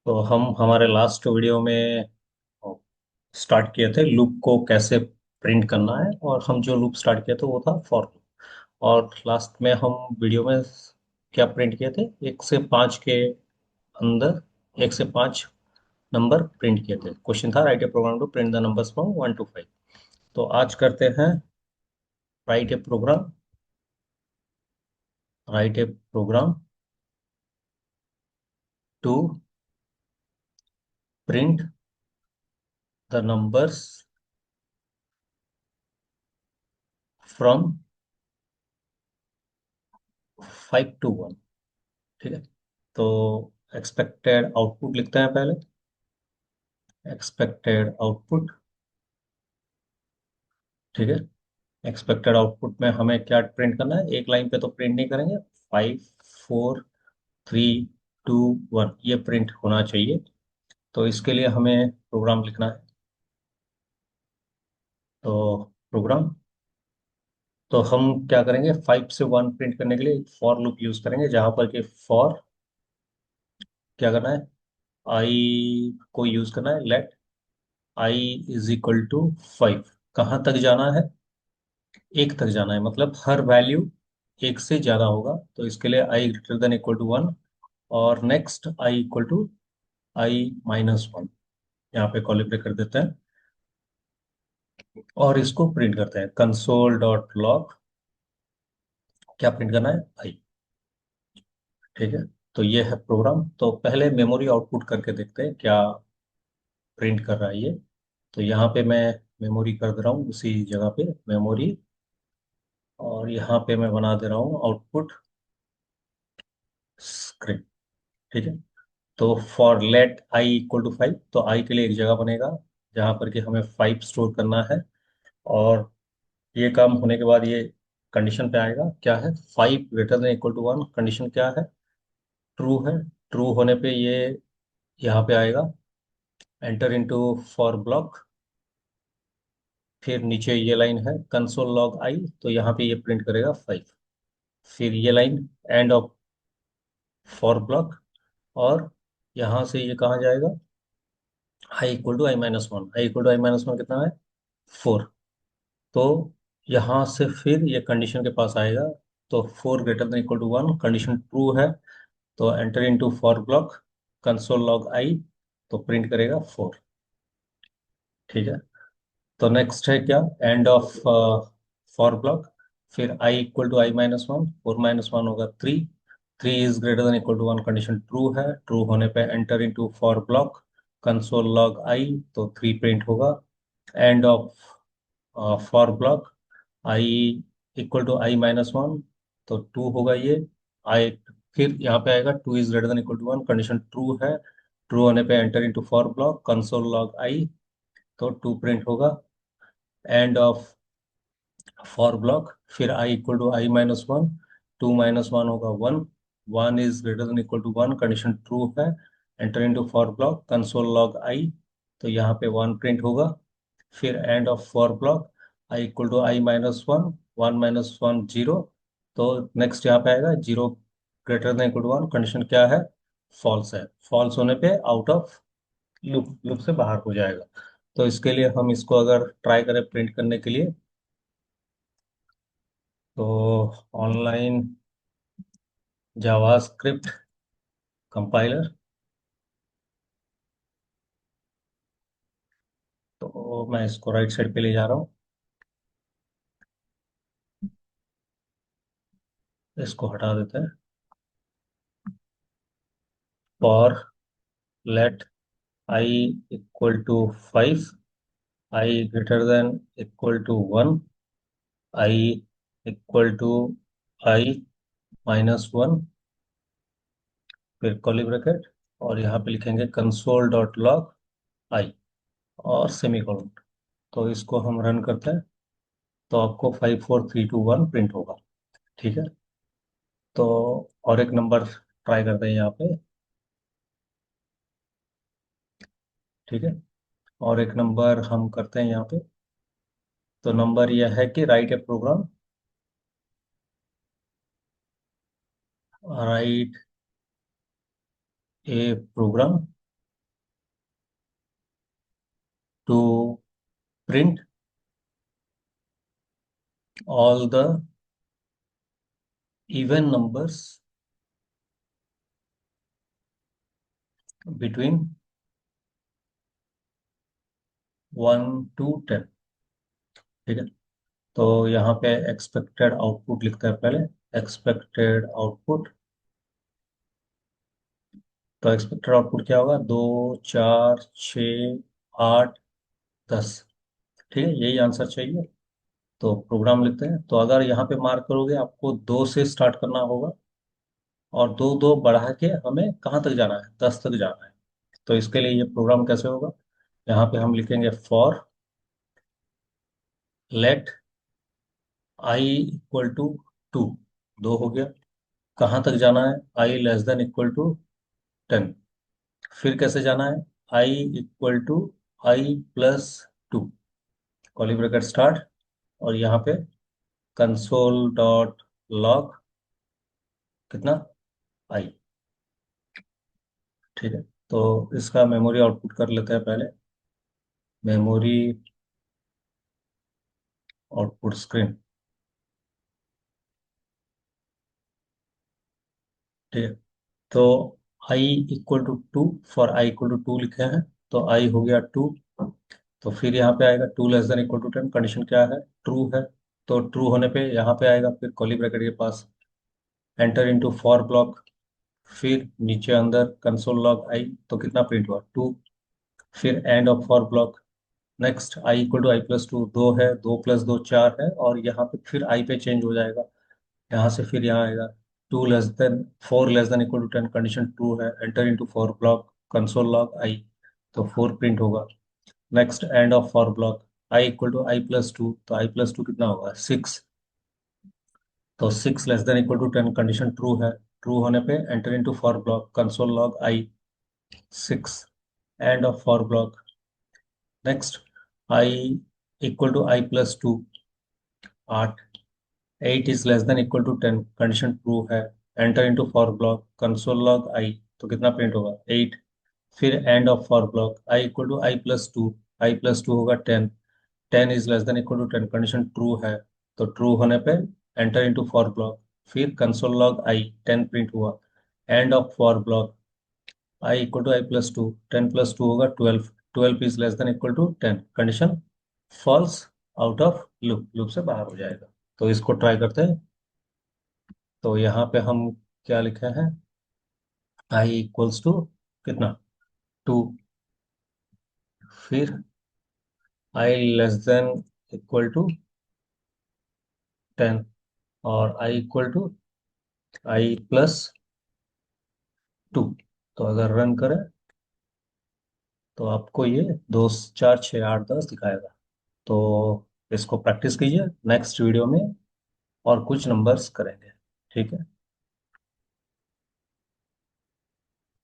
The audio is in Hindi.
तो हम हमारे लास्ट वीडियो में स्टार्ट किए थे लूप को कैसे प्रिंट करना है। और हम जो लूप स्टार्ट किए थे वो था फॉर लूप। और लास्ट में हम वीडियो में क्या प्रिंट किए थे, 1 से 5 के अंदर 1 से 5 नंबर प्रिंट किए थे। क्वेश्चन था write a program to print the numbers from 1 to 5। तो आज करते हैं write a program write a program to print the numbers from 5 to 1। ठीक है, तो एक्सपेक्टेड आउटपुट लिखते हैं पहले। एक्सपेक्टेड आउटपुट, ठीक है। एक्सपेक्टेड आउटपुट में हमें क्या प्रिंट करना है, एक लाइन पे तो प्रिंट नहीं करेंगे। 5 4 3 2 1 ये प्रिंट होना चाहिए। तो इसके लिए हमें प्रोग्राम लिखना है। तो प्रोग्राम, तो हम क्या करेंगे, 5 से 1 प्रिंट करने के लिए फॉर लूप यूज करेंगे, जहां पर कि फॉर क्या करना है, आई को यूज करना है। Let I is equal to 5। कहाँ तक जाना है, 1 तक जाना है, मतलब हर वैल्यू 1 से ज्यादा होगा। तो इसके लिए आई ग्रेटर देन इक्वल टू 1, और next I equal to I-1 यहाँ पे कॉलिब्रेट कर देते हैं। और इसको प्रिंट करते हैं, कंसोल डॉट लॉग। क्या प्रिंट करना है, आई। ठीक है, तो ये है प्रोग्राम। तो पहले मेमोरी आउटपुट करके देखते हैं क्या प्रिंट कर रहा है ये। तो यहाँ पे मैं मेमोरी कर दे रहा हूँ, उसी जगह पे मेमोरी, और यहाँ पे मैं बना दे रहा हूँ आउटपुट स्क्रिप्ट। ठीक है, तो for let I equal to 5, तो आई के लिए एक जगह बनेगा जहाँ पर कि हमें 5 स्टोर करना है। और ये काम होने के बाद ये कंडीशन पे आएगा, क्या है, 5 greater than equal to 1। Condition क्या है, ट्रू है। ट्रू होने पे ये यहाँ पे आएगा, एंटर इनटू फॉर ब्लॉक। फिर नीचे ये लाइन है कंसोल लॉग आई, तो यहाँ पे ये प्रिंट करेगा 5। फिर ये line and of for block, और यहाँ से ये कहाँ जाएगा, I = I-1। I = I-1 कितना है, 4। तो यहाँ से फिर ये कंडीशन के पास आएगा। तो 4 greater than equal to 1 condition true है, तो enter into for block, console log I, तो प्रिंट करेगा 4। ठीक है, तो नेक्स्ट है क्या, एंड ऑफ फॉर ब्लॉक। फिर I = I-1, 4 - 1 होगा 3। 3 is greater than equal to 1 condition true है। ट्रू होने पे enter into for block, console log I, तो 3 प्रिंट होगा। End of for block, I = I-1, तो 2 होगा ये। आई, फिर यहाँ पे आएगा 2 is greater than equal to 1 condition true है। ट्रू होने पे enter into for block, console log I, तो 2 प्रिंट होगा। एंड ऑफ फॉर ब्लॉक, फिर I = I-1, 2 - 1 होगा 1। 1 is greater than equal to 1 condition true है। Enter into for block, console log I, तो यहाँ पे 1 प्रिंट होगा। फिर end of for block, I = I-1, 1 - 1 0। तो नेक्स्ट यहाँ पे आएगा 0 greater than equal to 1 condition क्या है, फॉल्स है। फॉल्स होने पे आउट ऑफ लूप, लूप से बाहर हो जाएगा। तो इसके लिए हम इसको अगर ट्राई करें प्रिंट करने के लिए, तो ऑनलाइन जावास्क्रिप्ट कंपाइलर, तो मैं इसको राइट साइड पे ले जा रहा हूँ। इसको हटा देते हैं। For let I equal to 5, I > I-1, I = I-1, फिर कर्ली ब्रैकेट, और यहाँ पे लिखेंगे कंसोल डॉट लॉग आई, और सेमीकोलन। तो इसको हम रन करते हैं, तो आपको 5 4 3 2 1 प्रिंट होगा। ठीक है, तो और एक नंबर ट्राई करते हैं यहाँ पे। ठीक है, और एक नंबर हम करते हैं यहाँ पे। तो नंबर यह है कि write a program, write a program to print all the even numbers between 1 to 10। ठीक है, तो यहाँ पे एक्सपेक्टेड आउटपुट लिखते हैं पहले। एक्सपेक्टेड आउटपुट, तो एक्सपेक्टेड आउटपुट क्या होगा? 2, 4, 6, 8, 10। ठीक है, यही आंसर चाहिए। तो प्रोग्राम लिखते हैं। तो अगर यहाँ पे मार्क करोगे, आपको 2 से स्टार्ट करना होगा और दो दो बढ़ा के हमें कहाँ तक जाना है? 10 तक जाना है। तो इसके लिए ये प्रोग्राम कैसे होगा? यहाँ पे हम लिखेंगे for let I equal to 2। 2 हो गया। कहाँ तक जाना है? I less than equal to 10। फिर कैसे जाना है? I equal to I plus 2, curly bracket start, और यहाँ पे कंसोल डॉट लॉग कितना? आई। ठीक है, तो इसका मेमोरी आउटपुट कर लेते हैं पहले। Memory output screen. ठीक है, तो I equal to 2, for I equal to 2 लिखे हैं, तो आई हो गया 2। तो फिर यहाँ पे आएगा 2 < 10 कंडीशन क्या है? ट्रू है। तो ट्रू होने पे यहाँ पे आएगा फिर कॉली ब्रैकेट के पास एंटर इनटू फॉर ब्लॉक, फिर नीचे अंदर कंसोल लॉग आई, तो कितना प्रिंट हुआ? 2। फिर end of for block. Next I equal to I plus two, 2 है, 2 + 2 4 है, और यहाँ पे फिर आई पे चेंज हो जाएगा। यहाँ से फिर यहाँ आएगा 4 < 10 कंडीशन ट्रू है, enter into for block console log I, तो 4 प्रिंट होगा। Next end of for block I equal to I plus two, तो आई प्लस टू कितना होगा? 6। तो 6 < 10 कंडीशन ट्रू है। ट्रू होने पे enter into for block console log I, 6। End of for block. Next I equal to I plus two, 8। 8 < 10 condition true है, enter into for block console log I, तो कितना प्रिंट होगा? 8। फिर end of for block I equal to I plus two, I plus two होगा 10। 10 < 10 कंडीशन ट्रू है, तो ट्रू होने पे एंटर इनटू फॉर ब्लॉक, फिर कंसोल लॉग आई, 10 प्रिंट हुआ। End of for block I equal to I plus two, 10 + 2 होगा 12। 12 < 10 condition false out of loop, loop से बाहर हो जाएगा। तो इसको ट्राई करते हैं। तो यहाँ पे हम क्या लिखे हैं? आई इक्वल्स टू कितना? 2। फिर आई लेस देन इक्वल टू 10, और आई इक्वल टू आई प्लस 2। तो अगर रन करें तो आपको ये 2, 4, 6, 8, 10 दिखाएगा। तो इसको प्रैक्टिस कीजिए, नेक्स्ट वीडियो में और कुछ नंबर्स करेंगे। ठीक है।